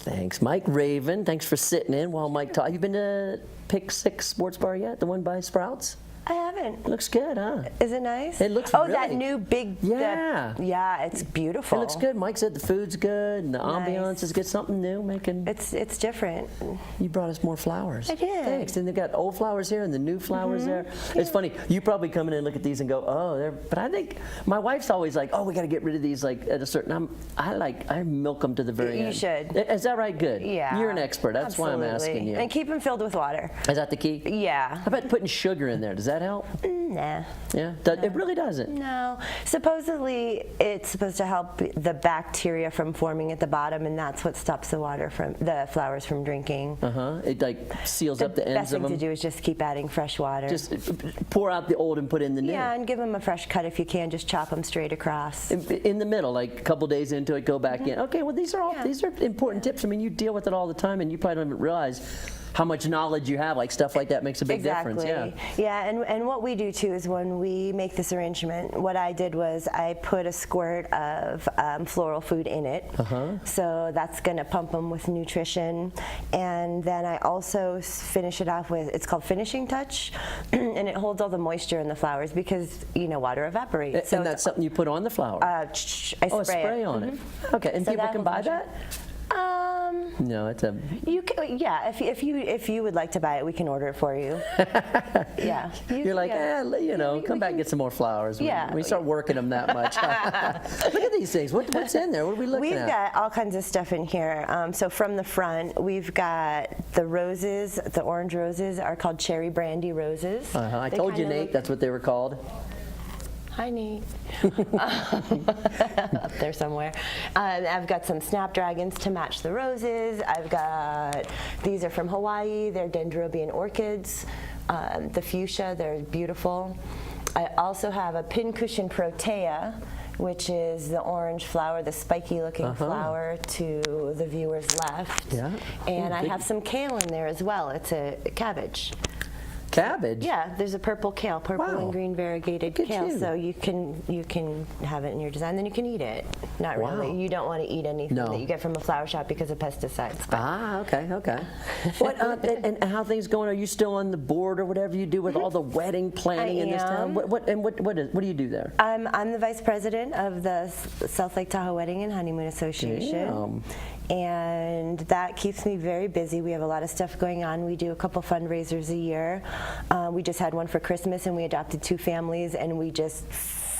Thanks. Mike Raven, thanks for sitting in while Mike talks. You been to Pick 6 Sports Bar yet? The one by Sprouts? I haven't. Looks good, huh? Is it nice? It looks Oh, really, that new big... Yeah. Yeah, it's beautiful. It looks good. Mike said the food's good and the Nice. ambiance is good. Something new making... It's different. You brought us more flowers. I did. Thanks. And they've got old flowers here and the new flowers there. It's funny. You probably come in and look at these and go, oh, they're... But I think my wife's always like, oh, we got to get rid of these like at a certain... I milk them to the very end. You should. Is that right? Good. Yeah. You're an expert. That's Absolutely. why I'm asking you. And keep them filled with water. Is that the key? Yeah. How about putting sugar in there? Does that help? Nah. Yeah? It really doesn't? No. Supposedly, it's supposed to help the bacteria from forming at the bottom, and that's what stops the flowers from drinking. It like seals up the ends best of them? thing to do is just keep adding fresh water. Just pour out the old and put in the new? Yeah, and give them a fresh cut if you can. Just chop them straight across. In the middle, like a couple days into it, go back in. Okay, well these are important tips. I mean, you deal with it all the time, and you probably don't even realize how much knowledge you have. Like stuff like that makes a big difference. Yeah, and what we do too is when we make this arrangement, what I did was I put a squirt of floral food in it. So that's going to pump them with nutrition. And then I also finish it off with, it's called finishing touch, and it holds all the moisture in the flowers because, you know, water evaporates. So that's something you put on the flower? I spray a spray on it. Okay, and So people can buy that? No, it's a... Yeah, if you would like to buy it, we can order it for you. Yeah. You're like, you know, come back and get some more flowers. Yeah. We start working them that much. Look at these things. What's in there? What are we looking at? We've got all kinds of stuff in here. So from the front, we've got the roses. The orange roses are called cherry brandy roses. I told you, Nate, that's what they were called. Hi, Nate. Up there somewhere. I've got some snapdragons to match the roses. I've got, these are from Hawaii. They're dendrobium orchids. The fuchsia, they're beautiful. I also have a pincushion protea, which is the orange flower, the spiky looking flower to the viewer's left. Yeah. And I have some kale in there as well. It's a cabbage. Cabbage? Yeah, there's a purple kale, purple and green variegated kale. So you can have it in your design, then you can eat it. Not really. You don't want to eat anything that you get from a flower shop because of pesticides. Okay. What and how things going? Are you still on the board or whatever you do with all the wedding planning in this town? What do you do there? I'm the vice president of the South Lake Tahoe Wedding and Honeymoon Association. And that keeps me very busy. We have a lot of stuff going on. We do a couple fundraisers a year. We just had one for Christmas, and we adopted 2 families, and we just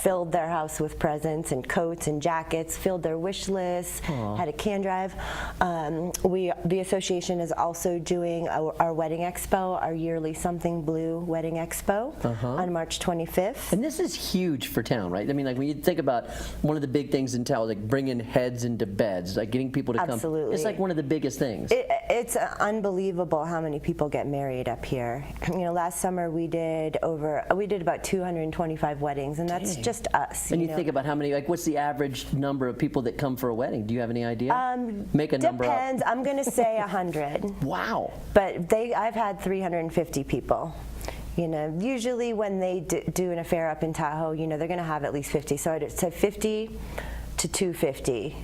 filled their house with presents and coats and jackets, filled their wish list, had a can drive. The association is also doing our wedding expo, our yearly Something Blue wedding expo on March 25th. And this is huge for town, right? I mean, like when you think about one of the big things in town, like bringing heads into beds, like getting people to come. Absolutely. It's like one of the biggest things. It's unbelievable how many people get married up here. You know, last summer we did about 225 weddings, and that's just us. And you think about how many, like what's the average number of people that come for a wedding? Do you have any idea? Make a number up. Depends. I'm going to say 100. Wow. But I've had 350 people. You know, usually when they do an affair up in Tahoe, you know, they're going to have at least 50. So I'd say 50 to 250.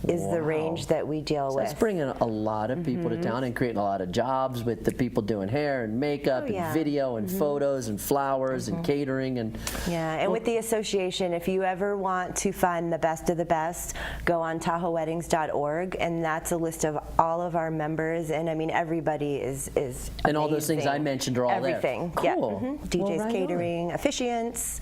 Is the range that we deal with. That's bringing a lot of people to town and creating a lot of jobs with the people doing hair and makeup and video and photos and flowers and catering and with the association, if you ever want to find the best of the best, go on TahoeWeddings.org, and that's a list of all of our members, and I mean everybody is and all those things I mentioned are all everything. there. Cool. Yeah. DJs, catering, officiants.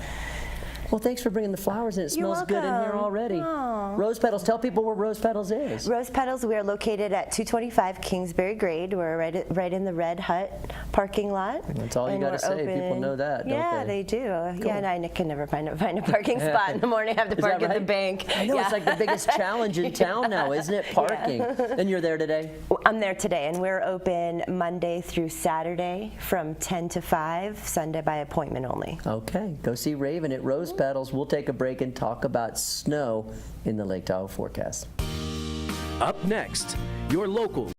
Well, thanks for bringing the flowers in. It smells good in here already. Aww. Rose Petals, tell people where Rose Petals is. Rose Petals, we are located at 225 Kingsbury Grade. We're right in the Red Hut parking lot. That's all you got to say. People know that, don't they? They do. Cool. Yeah, and I can never find a parking spot in the morning. I have to park at the bank. I know, it's like the biggest challenge in town now, isn't it? Parking. And you're there today? I'm there today, and we're open Monday through Saturday from 10 to 5, Sunday by appointment only. Okay, go see Raven at Rose Petals. We'll take a break and talk about snow in the Lake Tahoe forecast. Up next, your local